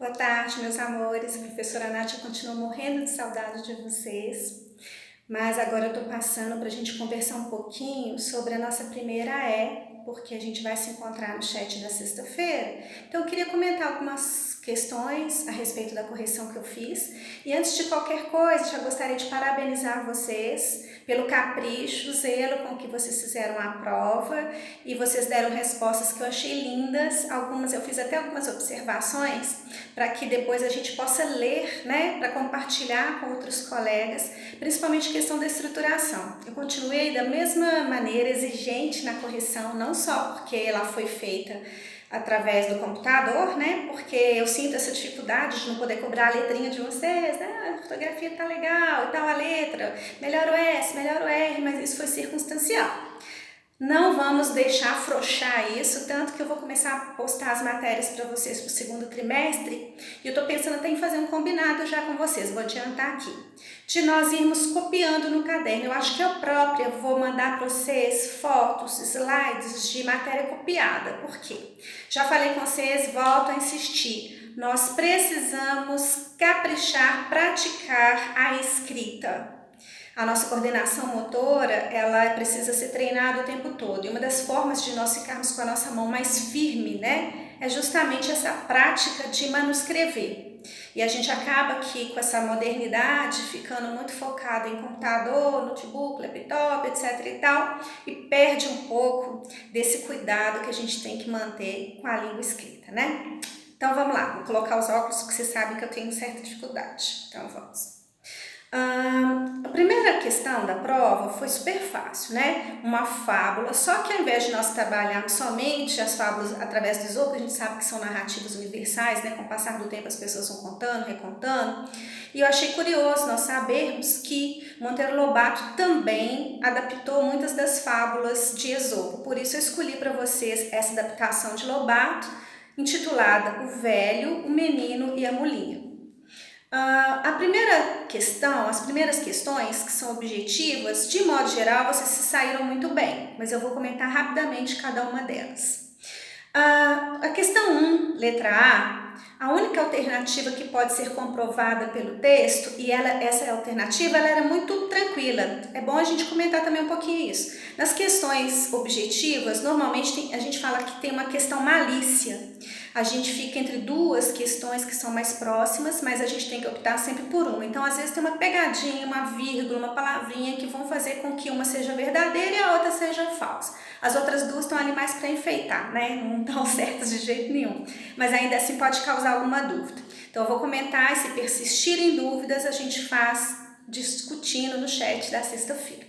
Boa tarde, meus amores. A professora Nádia continua morrendo de saudade de vocês, mas agora eu tô passando para a gente conversar um pouquinho sobre a nossa primeira porque a gente vai se encontrar no chat da sexta-feira. Então eu queria comentar algumas questões a respeito da correção que eu fiz. E antes de qualquer coisa, já gostaria de parabenizar vocês pelo capricho, zelo com que vocês fizeram a prova e vocês deram respostas que eu achei lindas. Eu fiz até algumas observações para que depois a gente possa ler, né, para compartilhar com outros colegas, principalmente questão da estruturação. Eu continuei da mesma maneira exigente na correção, não só porque ela foi feita através do computador, né? Porque eu sinto essa dificuldade de não poder cobrar a letrinha de vocês, né? A fotografia tá legal e tal, a letra, melhor o S, melhor o R, mas isso foi circunstancial. Não vamos deixar afrouxar isso, tanto que eu vou começar a postar as matérias para vocês para o segundo trimestre e eu tô pensando até em fazer um combinado já com vocês, vou adiantar aqui, de nós irmos copiando no caderno. Eu acho que eu própria vou mandar para vocês fotos, slides de matéria copiada. Por quê? Já falei com vocês, volto a insistir, nós precisamos caprichar, praticar a escrita. A nossa coordenação motora, ela precisa ser treinada o tempo todo. E uma das formas de nós ficarmos com a nossa mão mais firme, né, é justamente essa prática de manuscrever. E a gente acaba aqui com essa modernidade, ficando muito focado em computador, notebook, laptop, etc e tal, e perde um pouco desse cuidado que a gente tem que manter com a língua escrita, né? Então vamos lá, vou colocar os óculos porque vocês sabem que eu tenho certa dificuldade. Então vamos. A primeira questão da prova foi super fácil, né? Uma fábula, só que ao invés de nós trabalharmos somente as fábulas através do Esopo, a gente sabe que são narrativas universais, né? Com o passar do tempo as pessoas vão contando, recontando, e eu achei curioso nós sabermos que Monteiro Lobato também adaptou muitas das fábulas de Esopo, por isso eu escolhi para vocês essa adaptação de Lobato, intitulada O Velho, o Menino e a Mulinha. A primeira questão, as primeiras questões que são objetivas, de modo geral, vocês se saíram muito bem, mas eu vou comentar rapidamente cada uma delas. A questão 1, letra A única alternativa que pode ser comprovada pelo texto, e essa alternativa ela era muito tranquila, é bom a gente comentar também um pouquinho isso. Nas questões objetivas, normalmente a gente fala que tem uma questão malícia. A gente fica entre duas questões que são mais próximas, mas a gente tem que optar sempre por uma. Então, às vezes tem uma pegadinha, uma vírgula, uma palavrinha que vão fazer com que uma seja verdadeira e a outra seja falsa. As outras duas estão ali mais para enfeitar, né? Não estão certas de jeito nenhum. Mas ainda assim pode causar alguma dúvida. Então, eu vou comentar e se persistirem dúvidas, a gente faz discutindo no chat da sexta-feira.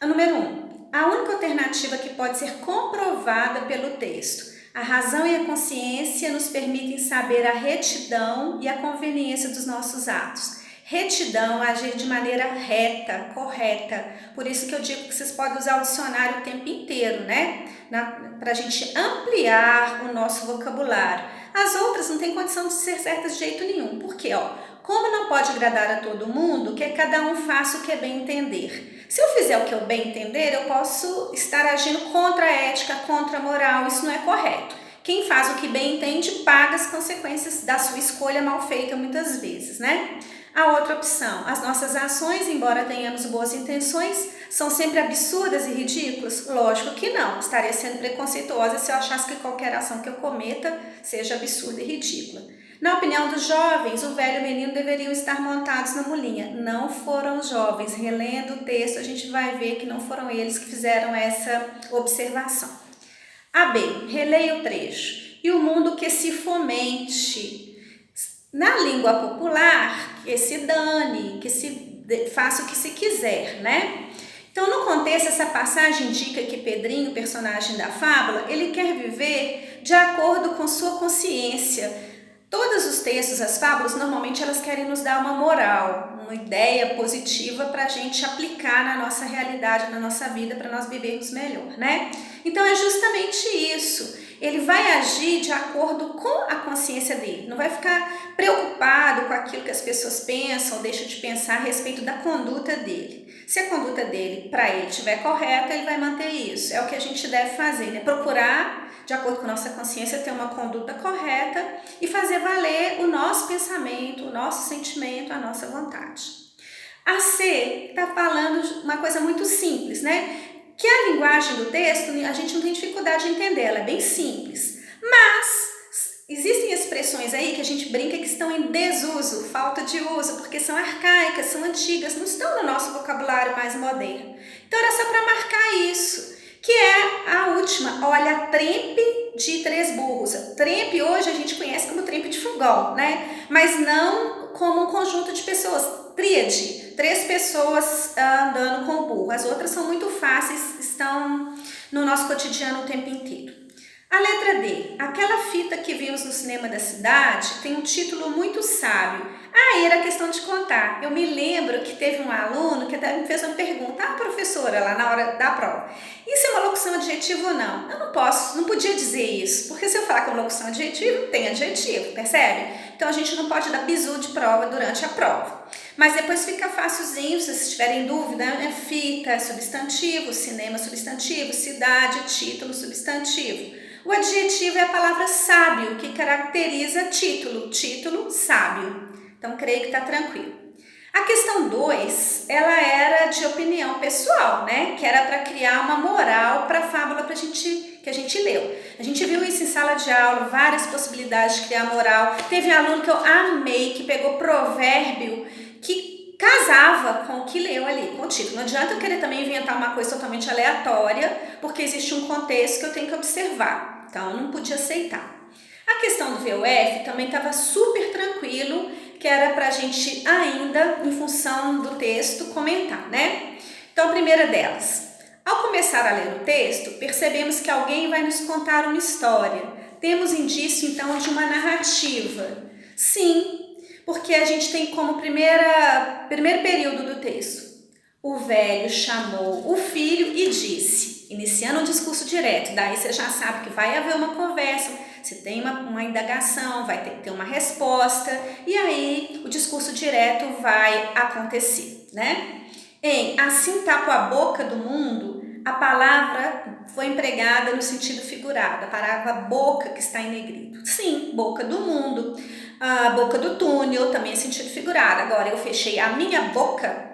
A número 1. A única alternativa que pode ser comprovada pelo texto. A razão e a consciência nos permitem saber a retidão e a conveniência dos nossos atos. Retidão, agir de maneira reta, correta. Por isso que eu digo que vocês podem usar o dicionário o tempo inteiro, né? Para a gente ampliar o nosso vocabulário. As outras não tem condição de ser certas de jeito nenhum. Por quê? Como não pode agradar a todo mundo, que cada um faça o que é bem entender. Se eu fizer o que eu bem entender, eu posso estar agindo contra a ética, contra a moral, isso não é correto. Quem faz o que bem entende paga as consequências da sua escolha mal feita muitas vezes, né? A outra opção, as nossas ações, embora tenhamos boas intenções, são sempre absurdas e ridículas? Lógico que não, estaria sendo preconceituosa se eu achasse que qualquer ação que eu cometa seja absurda e ridícula. Na opinião dos jovens, o velho e o menino deveriam estar montados na mulinha. Não foram os jovens. Relendo o texto, a gente vai ver que não foram eles que fizeram essa observação. A B, releia o trecho. E o mundo que se fomente. Na língua popular, que se dane, que se faça o que se quiser, né? Então, no contexto, essa passagem indica que Pedrinho, personagem da fábula, ele quer viver de acordo com sua consciência. Todos os textos, as fábulas, normalmente elas querem nos dar uma moral, uma ideia positiva para a gente aplicar na nossa realidade, na nossa vida, para nós vivermos melhor, né? Então é justamente isso. Ele vai agir de acordo com a consciência dele, não vai ficar preocupado com aquilo que as pessoas pensam ou deixam de pensar a respeito da conduta dele. Se a conduta dele, para ele, estiver correta, ele vai manter isso. É o que a gente deve fazer, né? Procurar de acordo com nossa consciência, ter uma conduta correta e fazer valer o nosso pensamento, o nosso sentimento, a nossa vontade. A C está falando uma coisa muito simples, né? Que a linguagem do texto, a gente não tem dificuldade de entender, ela é bem simples. Mas existem expressões aí que a gente brinca que estão em desuso, falta de uso, porque são arcaicas, são antigas, não estão no nosso vocabulário mais moderno. Então era só para marcar isso, que é a última. Olha, trempe de 3 burros. Trempe hoje a gente conhece como trempe de fogão, né? Mas não como um conjunto de pessoas. Tríade, 3 pessoas andando com o burro. As outras são muito fáceis, estão no nosso cotidiano o tempo inteiro. A letra D, aquela fita que vimos no cinema da cidade, tem um título muito sábio. Aí era questão de contar. Eu me lembro que teve um aluno que até me fez uma pergunta, professora, lá na hora da prova, isso é uma locução adjetiva ou não? Eu não podia dizer isso, porque se eu falar que é uma locução adjetiva, tem adjetivo, percebe? Então a gente não pode dar bizu de prova durante a prova. Mas depois fica facilzinho, se vocês tiverem dúvida, fita, substantivo, cinema, substantivo, cidade, título, substantivo. O adjetivo é a palavra sábio, que caracteriza título, título sábio. Então, creio que está tranquilo. A questão 2, ela era de opinião pessoal, né? Que era para criar uma moral para a fábula que a gente leu. A gente viu isso em sala de aula, várias possibilidades de criar moral. Teve um aluno que eu amei, que pegou provérbio, que casava com o que leu ali, com o título. Não adianta eu querer também inventar uma coisa totalmente aleatória, porque existe um contexto que eu tenho que observar. Então, eu não podia aceitar. A questão do VUF também estava super tranquilo, que era para a gente ainda, em função do texto, comentar, né? Então, a primeira delas. Ao começar a ler o texto, percebemos que alguém vai nos contar uma história. Temos indício, então, de uma narrativa. Sim, porque a gente tem como primeiro período do texto. O velho chamou o filho e disse, iniciando um discurso direto. Daí você já sabe que vai haver uma conversa, se tem uma indagação, vai ter que ter uma resposta, e aí o discurso direto vai acontecer, né? Assim tapo a boca do mundo, a palavra foi empregada no sentido figurado, a palavra boca que está em negrito. Sim, boca do mundo, a boca do túnel também é sentido figurado. Agora, eu fechei a minha boca,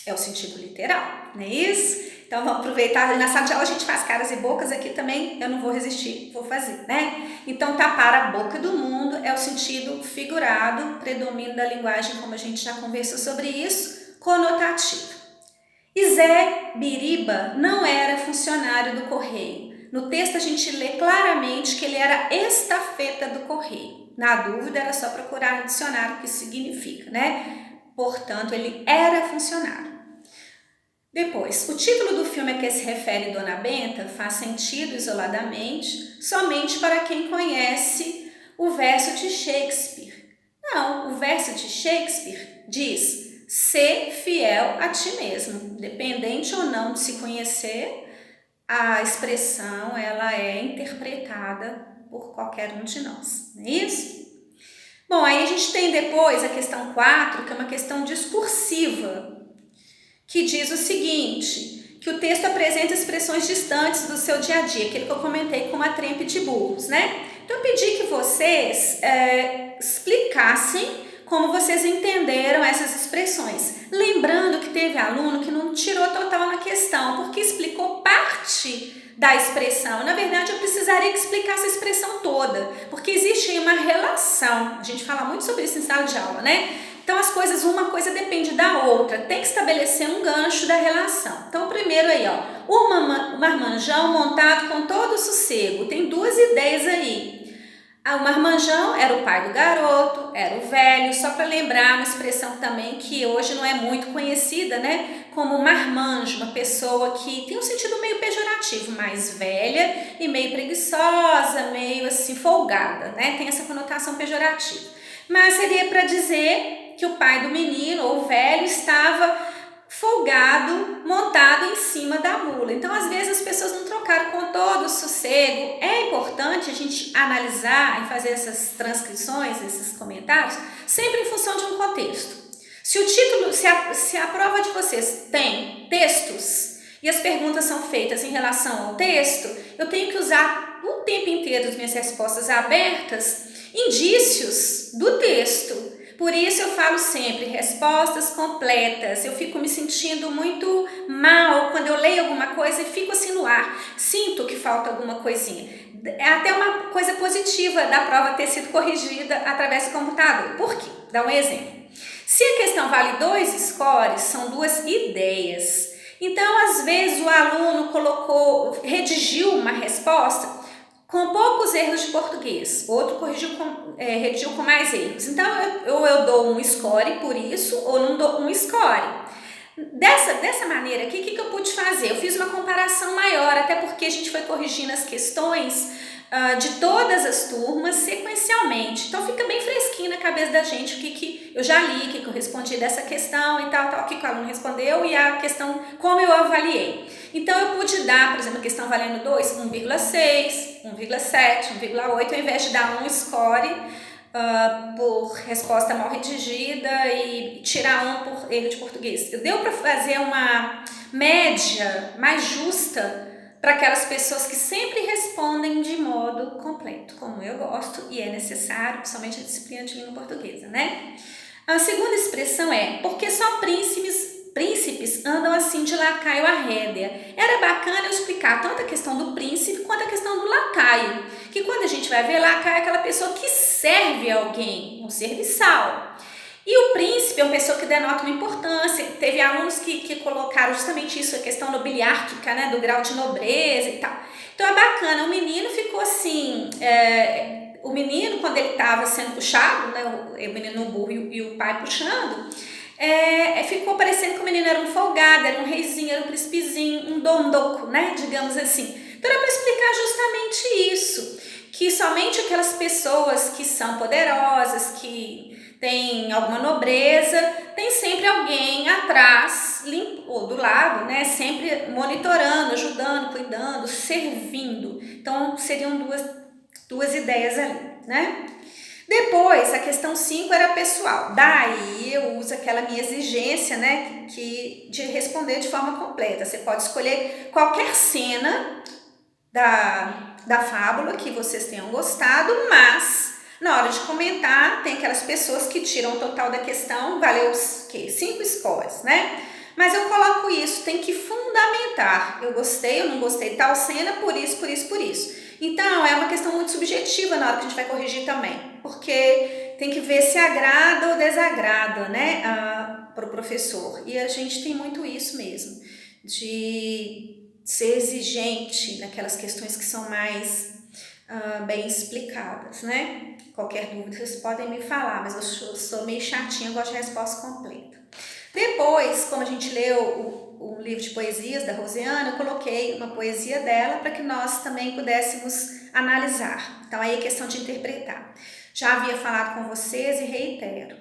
é o sentido literal, não é isso? Então vamos aproveitar, na sala de aula a gente faz caras e bocas, aqui também eu não vou resistir, vou fazer, né? Então tapar a boca do mundo é o sentido figurado, predomínio da linguagem, como a gente já conversou sobre isso, conotativo. E Zé Biriba não era funcionário do Correio. No texto a gente lê claramente que ele era estafeta do Correio. Na dúvida era só procurar no dicionário o que isso significa, né? Portanto, ele era funcionário. Depois, o título do filme a que se refere Dona Benta faz sentido isoladamente somente para quem conhece o verso de Shakespeare. Não, o verso de Shakespeare diz: "Sê fiel a ti mesmo". Dependente ou não de se conhecer, a expressão ela é interpretada por qualquer um de nós, não é isso? Bom, aí a gente tem depois a questão 4, que é uma questão discursiva, que diz o seguinte, que o texto apresenta expressões distantes do seu dia a dia, aquele que eu comentei com a trempe de burros, né? Então eu pedi que vocês explicassem como vocês entenderam essas expressões. Lembrando que teve aluno que não tirou total na questão, porque explicou parte da expressão. Na verdade, eu precisaria que explicasse a expressão toda, porque existe aí uma relação. A gente fala muito sobre isso em sala de aula, né? Então, as coisas, uma coisa depende da outra. Tem que estabelecer um gancho da relação. Então, primeiro aí, ó, o marmanjão montado com todo o sossego. Tem 2 ideias aí. O marmanjão era o pai do garoto, era o velho, só para lembrar uma expressão também que hoje não é muito conhecida, né? Como marmanjo, uma pessoa que tem um sentido meio pejorativo, mais velha e meio preguiçosa, meio assim folgada, né? Tem essa conotação pejorativa. Mas seria para dizer que o pai do menino, ou o velho, estava folgado, montado em cima da mula. Então, às vezes, as pessoas não trocaram com todo o sossego. É importante a gente analisar e fazer essas transcrições, esses comentários, sempre em função de um contexto. Se o título, se a prova de vocês tem textos e as perguntas são feitas em relação ao texto, eu tenho que usar o tempo inteiro as minhas respostas abertas indícios do texto. Por isso eu falo sempre respostas completas. Eu fico me sentindo muito mal quando eu leio alguma coisa e fico assim no ar. Sinto que falta alguma coisinha. É até uma coisa positiva da prova ter sido corrigida através do computador. Por quê? Dá um exemplo. Se a questão vale 2 scores, são 2 ideias. Então, às vezes, o aluno redigiu uma resposta com poucos erros de português, outro redigiu com mais erros. Então, eu dou um score por isso, ou não dou um score. Dessa maneira aqui, o que eu pude fazer? Eu fiz uma comparação maior, até porque a gente foi corrigindo as questões de todas as turmas sequencialmente. Então fica bem fresquinho na cabeça da gente o que eu já li, o que eu respondi dessa questão e tal, o que o aluno respondeu e a questão, como eu avaliei. Então eu pude dar, por exemplo, a questão valendo 2, 1,6, 1,7, 1,8, ao invés de dar um score por resposta mal redigida e tirar 1 por erro de português. Deu para fazer uma média mais justa para aquelas pessoas que sempre respondem de modo completo, como eu gosto e é necessário, principalmente a disciplina de língua portuguesa, né? A segunda expressão é, porque só príncipes andam assim de lacaio a rédea. Era bacana eu explicar tanto a questão do príncipe quanto a questão do lacaio, que quando a gente vai ver, lacaio é aquela pessoa que serve alguém, um serviçal. E o príncipe é uma pessoa que denota uma importância. Teve alunos que colocaram justamente isso, a questão nobiliárquica, né, do grau de nobreza e tal. Então é bacana, o menino ficou assim, o menino quando ele estava sendo puxado, né, o menino burro e o pai puxando, ficou parecendo que o menino era um folgado, era um reizinho, era um príncipezinho, um dondoco, né, digamos assim. Então era para explicar justamente isso, que somente aquelas pessoas que são poderosas, que tem alguma nobreza, tem sempre alguém atrás ou do lado, né? Sempre monitorando, ajudando, cuidando, servindo. Então seriam duas ideias ali, né? Depois, a questão 5 era pessoal. Daí eu uso aquela minha exigência, né? De responder de forma completa. Você pode escolher qualquer cena da fábula que vocês tenham gostado, mas na hora de comentar, tem aquelas pessoas que tiram o total da questão, valeu os quê? 5 scores, né? Mas eu coloco isso, tem que fundamentar. Eu gostei, eu não gostei de tal cena, por isso, por isso, por isso. Então, é uma questão muito subjetiva na hora que a gente vai corrigir também, porque tem que ver se agrada ou desagrada, né, para o professor. E a gente tem muito isso mesmo, de ser exigente naquelas questões que são mais bem explicadas, né? Qualquer dúvida vocês podem me falar, mas eu sou meio chatinha, eu gosto de resposta completa. Depois, como a gente leu o livro de poesias da Rosiana, eu coloquei uma poesia dela para que nós também pudéssemos analisar. Então aí é questão de interpretar. Já havia falado com vocês e reitero,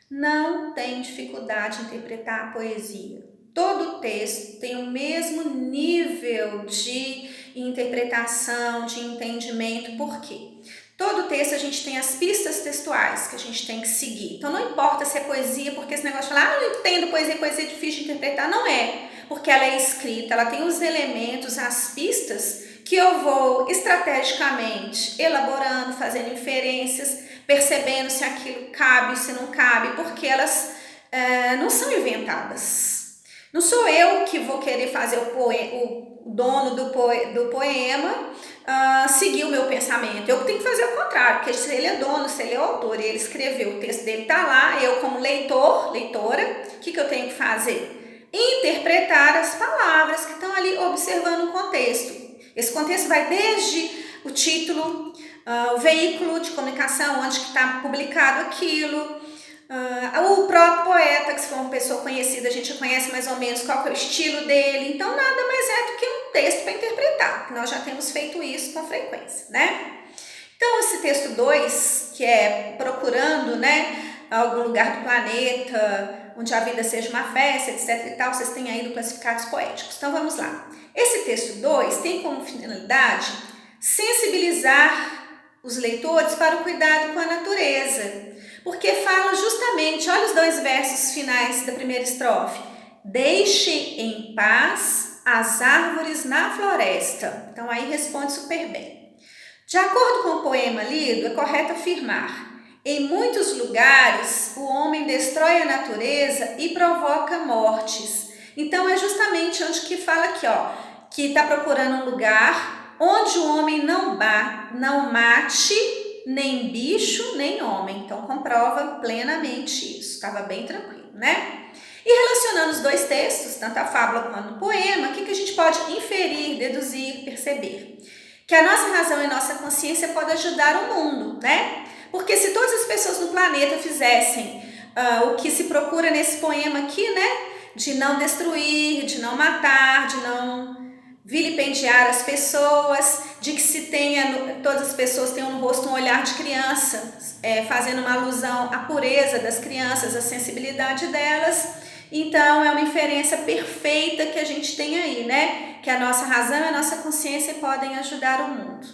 não tem dificuldade em interpretar a poesia. Todo texto tem o mesmo nível de interpretação, de entendimento. Por quê? Todo texto a gente tem as pistas textuais que a gente tem que seguir. Então não importa se é poesia, porque esse negócio de falar, não entendo poesia é difícil de interpretar. Não é, porque ela é escrita, ela tem os elementos, as pistas que eu vou estrategicamente elaborando, fazendo inferências, percebendo se aquilo cabe, se não cabe, porque elas não são inventadas. Não sou eu que vou querer fazer o dono do poema seguir o meu pensamento. Eu tenho que fazer o contrário, porque se ele é dono, se ele é autor e ele escreveu, o texto dele está lá, eu como leitora, o que eu tenho que fazer? Interpretar as palavras que estão ali observando o contexto. Esse contexto vai desde o título, o veículo de comunicação, onde está publicado aquilo, o próprio poeta, que se for uma pessoa conhecida, a gente já conhece mais ou menos qual que é o estilo dele. Então nada mais é do que um texto para interpretar, nós já temos feito isso com frequência, né? Então esse texto 2, que é procurando, né, algum lugar do planeta onde a vida seja uma festa, etc e tal, vocês têm aí do classificados poéticos. Então vamos lá. Esse texto 2 tem como finalidade sensibilizar os leitores para o cuidado com a natureza, porque fala justamente, olha os 2 versos finais da primeira estrofe. Deixe em paz as árvores na floresta. Então aí responde super bem. De acordo com o poema lido, é correto afirmar: em muitos lugares, o homem destrói a natureza e provoca mortes. Então, é justamente onde que fala aqui, ó, que está procurando um lugar onde o homem não mate nem bicho, nem homem. Então, comprova plenamente isso. Estava bem tranquilo, né? E relacionando os dois textos, tanto a fábula quanto o poema, o que a gente pode inferir, deduzir, perceber? Que a nossa razão e nossa consciência pode ajudar o mundo, né? Porque se todas as pessoas no planeta fizessem o que se procura nesse poema aqui, né? De não destruir, de não matar, de não vilipendiar as pessoas, de que se tenha, todas as pessoas tenham no rosto um olhar de criança, fazendo uma alusão à pureza das crianças, à sensibilidade delas. Então, é uma inferência perfeita que a gente tem aí, né? Que a nossa razão e a nossa consciência podem ajudar o mundo.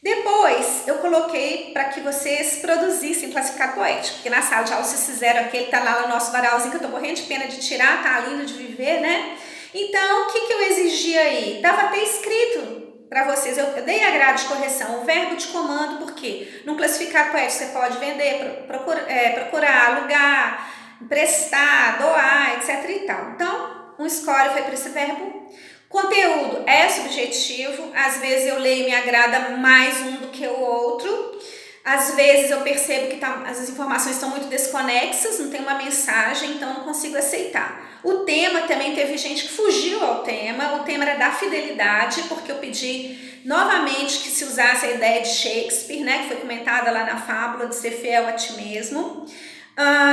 Depois, eu coloquei para que vocês produzissem classificado poético, porque na sala de aula vocês fizeram aquele, tá lá no nosso varalzinho, que eu tô morrendo de pena de tirar, tá lindo de viver, né? Então, o que eu exigi aí? Estava até escrito para vocês, eu dei a grade de correção, o verbo de comando, porque no classificado poético você pode vender, procurar, alugar, emprestar, doar, etc e tal. Então, um score foi para esse verbo. Conteúdo é subjetivo, às vezes eu leio e me agrada mais um do que o outro, às vezes eu percebo que as informações estão muito desconexas, não tem uma mensagem, então não consigo aceitar. O tema também teve gente que fugiu ao tema, o tema era da fidelidade, porque eu pedi novamente que se usasse a ideia de Shakespeare, né, que foi comentada lá na fábula de ser fiel a ti mesmo.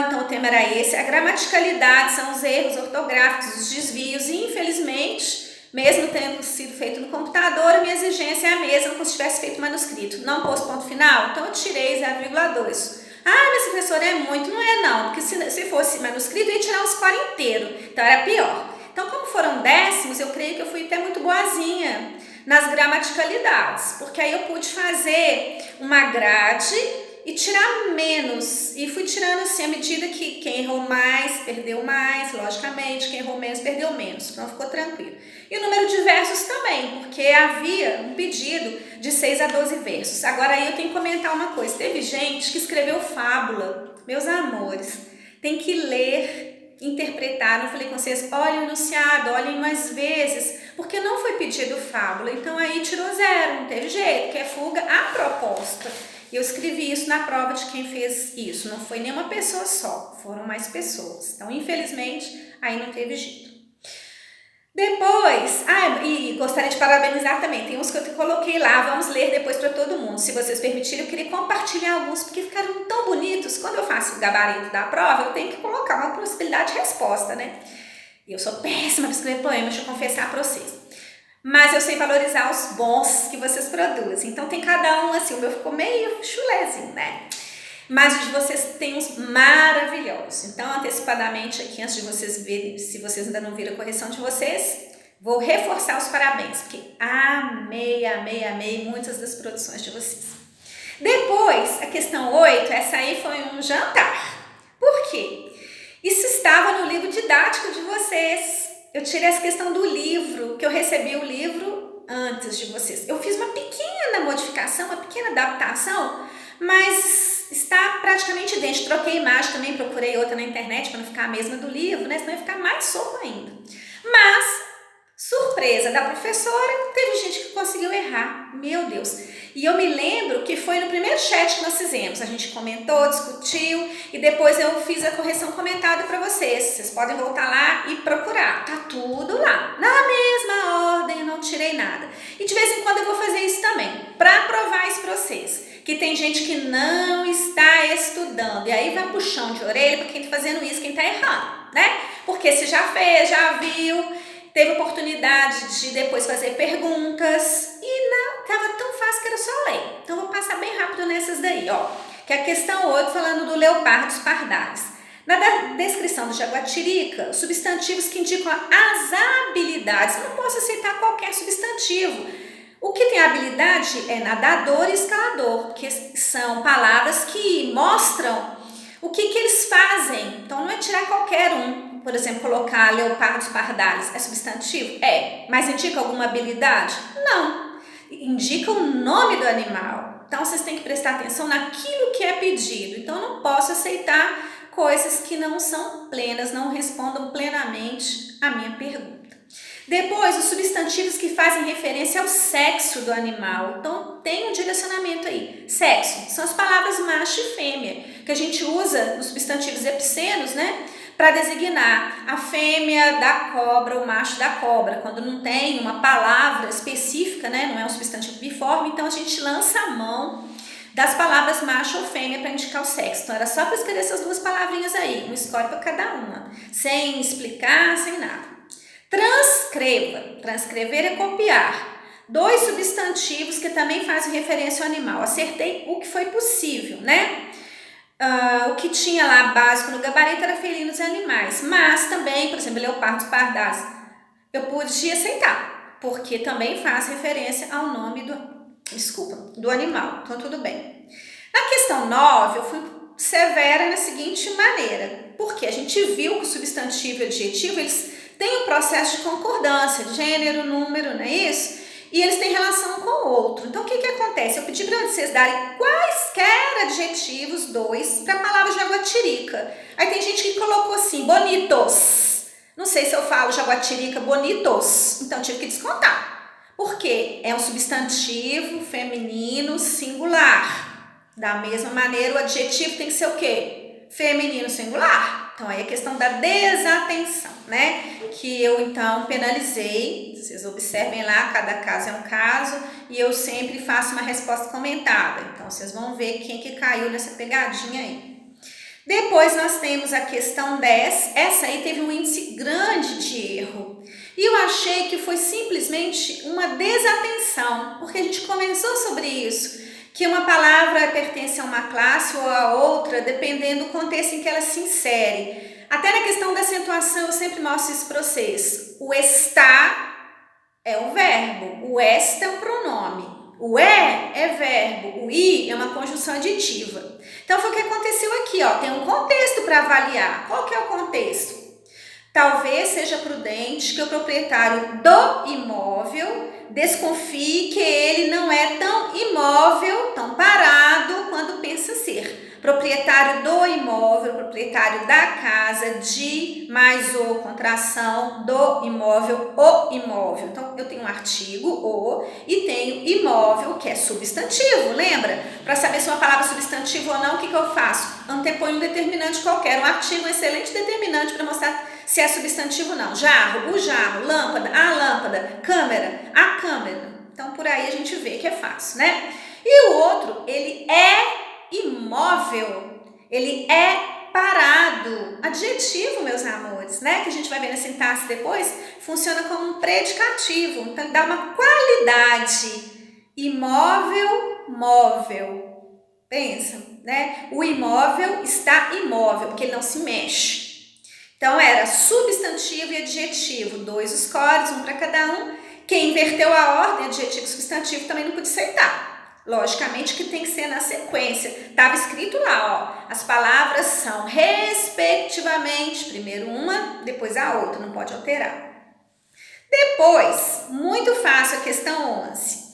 Então o tema era esse. A gramaticalidade são os erros ortográficos, os desvios, e infelizmente, mesmo tendo sido feito no computador, a minha exigência é a mesma como se tivesse feito manuscrito. Não pôs ponto final, então eu tirei 0,2. Mas professora, é muito? Não é não, porque se fosse manuscrito eu ia tirar um score inteiro, então era pior. Então, como foram décimos, eu creio que eu fui até muito boazinha nas gramaticalidades, porque aí eu pude fazer uma grade e tirar menos, e fui tirando assim à medida que quem errou mais, perdeu mais, logicamente, quem errou menos, perdeu menos, então ficou tranquilo. E o número de versos também, porque havia um pedido de 6 a 12 versos. Agora aí eu tenho que comentar uma coisa, teve gente que escreveu fábula, meus amores, tem que ler, interpretar, eu falei com vocês, olhem o enunciado, olhem mais vezes, porque não foi pedido fábula, então aí tirou 0, não teve jeito, que é fuga à proposta. Eu escrevi isso na prova de quem fez isso, não foi nenhuma pessoa só, foram mais pessoas. Então, infelizmente, aí não teve jeito. Depois, e gostaria de parabenizar também, tem uns que eu coloquei lá, vamos ler depois para todo mundo. Se vocês permitirem, eu queria compartilhar alguns, porque ficaram tão bonitos. Quando eu faço o gabarito da prova, eu tenho que colocar uma possibilidade de resposta, né? E eu sou péssima para escrever poema, deixa eu confessar para vocês. Mas eu sei valorizar os bons que vocês produzem. Então tem cada um assim, o meu ficou meio chulezinho, né? Mas os de vocês tem uns maravilhosos. Então, antecipadamente aqui, antes de vocês verem, se vocês ainda não viram a correção de vocês, vou reforçar os parabéns, porque amei muitas das produções de vocês. Depois, a questão 8, essa aí foi um jantar. Por quê? Isso estava no livro didático de vocês. Eu tirei essa questão do livro, que eu recebi o livro antes de vocês. Eu fiz uma pequena modificação, uma pequena adaptação, mas está praticamente idêntico. Troquei imagem também, procurei outra na internet para não ficar a mesma do livro, né? Senão ia ficar mais solto ainda. Mas, surpresa da professora, teve gente que conseguiu errar. Meu Deus! E eu me lembro que foi no primeiro chat que nós fizemos. A gente comentou, discutiu e depois eu fiz a correção comentada para vocês. Vocês podem voltar lá e procurar. Tá tudo lá. Na mesma ordem, eu não tirei nada. E de vez em quando eu vou fazer isso também, para provar isso para vocês. Que tem gente que não está estudando. E aí vai puxão de orelha para quem está fazendo isso, quem está errando, né? Porque se já fez, já viu, teve oportunidade de depois fazer perguntas e não, estava tão fácil que era só ler. Então, vou passar bem rápido nessas daí, ó. Que é a questão 8, falando do leopardo dos pardais. Na descrição do jaguatirica, substantivos que indicam as habilidades. Não posso aceitar qualquer substantivo. O que tem habilidade é nadador e escalador, que são palavras que mostram o que eles fazem. Então, não é tirar qualquer um. Por exemplo, colocar leopardos pardais é substantivo? É. Mas indica alguma habilidade? Não. indica o nome do animal. Então, vocês têm que prestar atenção naquilo que é pedido. Então, eu não posso aceitar coisas que não são plenas, não respondam plenamente à minha pergunta. Depois, os substantivos que fazem referência ao sexo do animal. Então, tem um direcionamento aí. Sexo são as palavras macho e fêmea, que a gente usa nos substantivos epicenos, né? Para designar a fêmea da cobra, o macho da cobra. Quando não tem uma palavra específica, né? Não é um substantivo biforme, então a gente lança a mão das palavras macho ou fêmea para indicar o sexo. Então, era só para escolher essas duas palavrinhas aí. Um escolhe para cada uma, sem explicar, sem nada. Transcreva. Transcrever é copiar. 2 substantivos que também fazem referência ao animal. Acertei o que foi possível, né? O que tinha lá básico no gabarito era felinos e animais. Mas também, por exemplo, leopardos, pardais, eu pude aceitar, porque também faz referência ao nome do animal. Então, tudo bem. Na questão 9, eu fui severa na seguinte maneira. Porque a gente viu que o substantivo e o adjetivo, eles tem um processo de concordância, de gênero, número, não é isso? E eles têm relação com o outro. Então, o que acontece? Eu pedi para vocês darem quaisquer adjetivos, 2, para a palavra jaguatirica. Aí tem gente que colocou assim, bonitos. Não sei se eu falo jaguatirica bonitos, então tive que descontar. Porque é um substantivo feminino singular. Da mesma maneira, o adjetivo tem que ser o quê? Feminino singular. Então, aí é questão da desatenção, né? Que eu, então, penalizei. Vocês observem lá, cada caso é um caso. E eu sempre faço uma resposta comentada. Então, vocês vão ver quem que caiu nessa pegadinha aí. Depois, nós temos a questão 10. Essa aí teve um índice grande de erro. E eu achei que foi simplesmente uma desatenção. Porque a gente conversou sobre isso. Que uma palavra pertence a uma classe ou a outra, dependendo do contexto em que ela se insere. Até na questão da acentuação, eu sempre mostro isso para vocês. O está é o verbo, o esta é o pronome, o é verbo, o i é uma conjunção aditiva. Então, foi o que aconteceu aqui, ó. Tem um contexto para avaliar. Qual que é o contexto? Talvez seja prudente que o proprietário do imóvel desconfie que ele não é tão imóvel, tão parado quando pensa ser. Proprietário do imóvel, proprietário da casa, de mais o, contração do imóvel, o imóvel. Então, eu tenho um artigo, o, e tenho imóvel, que é substantivo, lembra? Para saber se uma palavra é substantivo ou não, o que eu faço? Anteponho um determinante qualquer, um artigo, um excelente determinante para mostrar se é substantivo ou não. Jarro, o jarro, lâmpada, a lâmpada, câmera, a câmera. Então, por aí a gente vê que é fácil, né? E o outro, ele é imóvel, ele é parado. Adjetivo, meus amores, né? Que a gente vai ver na sintaxe depois, funciona como um predicativo. Então, ele dá uma qualidade. Imóvel, móvel. Pensa, né? O imóvel está imóvel, porque ele não se mexe. Então, era substantivo e adjetivo, 2 scores, um para cada um. Quem inverteu a ordem, adjetivo e substantivo, também não podia aceitar. Logicamente que tem que ser na sequência. Estava escrito lá, ó, as palavras são respectivamente, primeiro uma, depois a outra, não pode alterar. Depois, muito fácil a questão 11.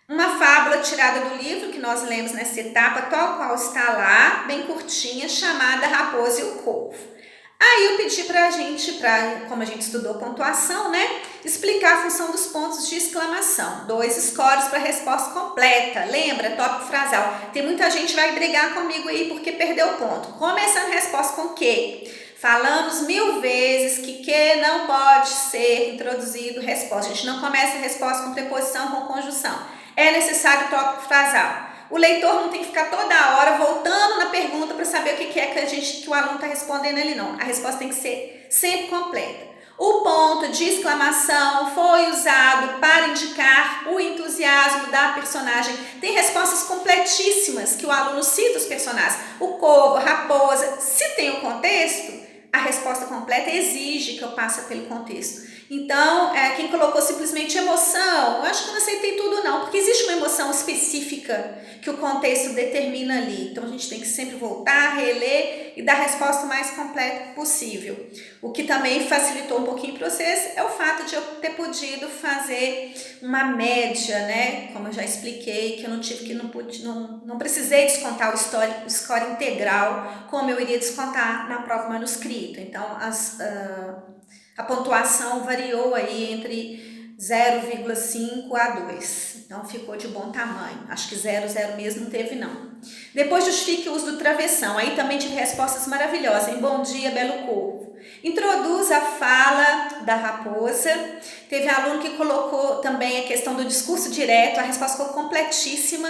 Uma fábula tirada do livro que nós lemos nessa etapa, tal qual está lá, bem curtinha, chamada Raposa e o Corvo. Aí eu pedi pra gente, como a gente estudou pontuação, né? Explicar a função dos pontos de exclamação. 2 scores para resposta completa. Lembra? Tópico frasal. Tem muita gente que vai brigar comigo aí porque perdeu o ponto. Começando a resposta com que? Falamos 1000 vezes que não pode ser introduzido resposta. A gente não começa a resposta com preposição, com conjunção. É necessário tópico frasal. O leitor não tem que ficar toda hora voltando na pergunta para saber o que é que o aluno está respondendo ali, não. A resposta tem que ser sempre completa. O ponto de exclamação foi usado para indicar o entusiasmo da personagem. Tem respostas completíssimas que o aluno cita os personagens. O corvo, a raposa. Se tem o contexto, a resposta completa exige que eu passe pelo contexto. Então, quem colocou simplesmente emoção, eu acho que eu não aceitei tudo não, porque existe uma emoção específica que o contexto determina ali. Então, a gente tem que sempre voltar, reler e dar a resposta o mais completa possível. O que também facilitou um pouquinho para vocês é o fato de eu ter podido fazer uma média, né? Como eu já expliquei, que eu não precisei descontar o score integral, como eu iria descontar na prova manuscrita. Então, a pontuação variou aí entre 0,5 a 2. Então, ficou de bom tamanho. Acho que 0,0 mesmo não teve, não. Depois, justifique o uso do travessão. Aí também tive respostas maravilhosas. Em Bom dia, belo corvo. Introduz a fala da raposa. Teve aluno que colocou também a questão do discurso direto. A resposta ficou completíssima.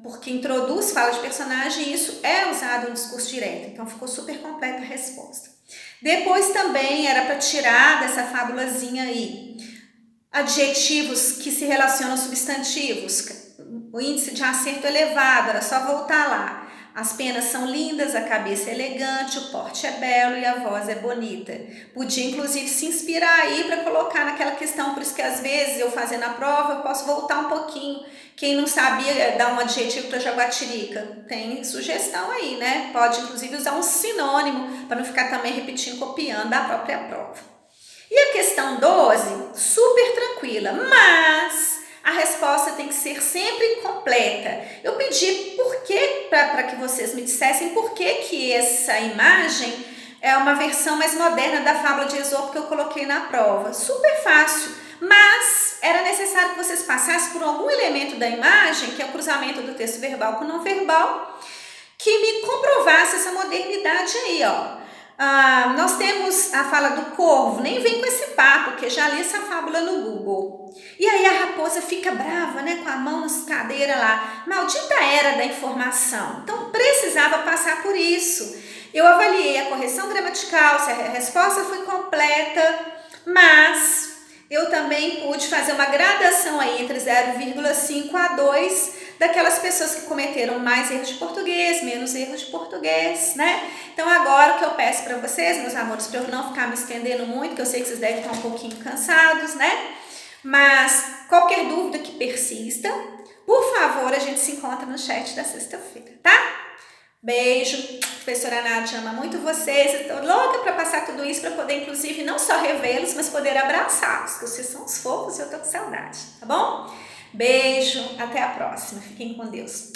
Porque introduz fala de personagem e isso é usado no discurso direto. Então, ficou super completa a resposta. Depois também era para tirar dessa fábulazinha aí adjetivos que se relacionam aos substantivos, o índice de acerto elevado, era só voltar lá. As penas são lindas, a cabeça é elegante, o porte é belo e a voz é bonita. Podia inclusive se inspirar aí para colocar naquela questão, por isso que às vezes eu fazendo a prova eu posso voltar um pouquinho. Quem não sabia dar um adjetivo para Jaguatirica, tem sugestão aí, né? Pode inclusive usar um sinônimo para não ficar também repetindo, copiando a própria prova. E a questão 12, super tranquila, mas a resposta tem que ser sempre completa. Eu pedi para que vocês me dissessem por que essa imagem é uma versão mais moderna da fábula de Esopo que eu coloquei na prova. Super fácil, mas era necessário que vocês passassem por algum elemento da imagem, que é o cruzamento do texto verbal com não verbal, que me comprovasse essa modernidade aí, ó. Nós temos a fala do corvo, nem vem com esse papo, porque já li essa fábula no Google. E aí a raposa fica brava, né, com a mão nas cadeiras lá. Maldita era da informação. Então precisava passar por isso. Eu avaliei a correção gramatical, se a resposta foi completa, mas eu também pude fazer uma gradação aí entre 0,5 a 2 daquelas pessoas que cometeram mais erros de português, menos erros de português, né? Então agora o que eu peço para vocês, meus amores, para eu não ficar me estendendo muito, que eu sei que vocês devem estar um pouquinho cansados, né? Mas qualquer dúvida que persista, por favor, a gente se encontra no chat da sexta-feira, tá? Beijo, professora Nádia ama muito vocês, estou louca para passar tudo isso, para poder inclusive não só revê-los, mas poder abraçá-los, porque vocês são os fofos e eu tô com saudade, tá bom? Beijo, até a próxima, fiquem com Deus.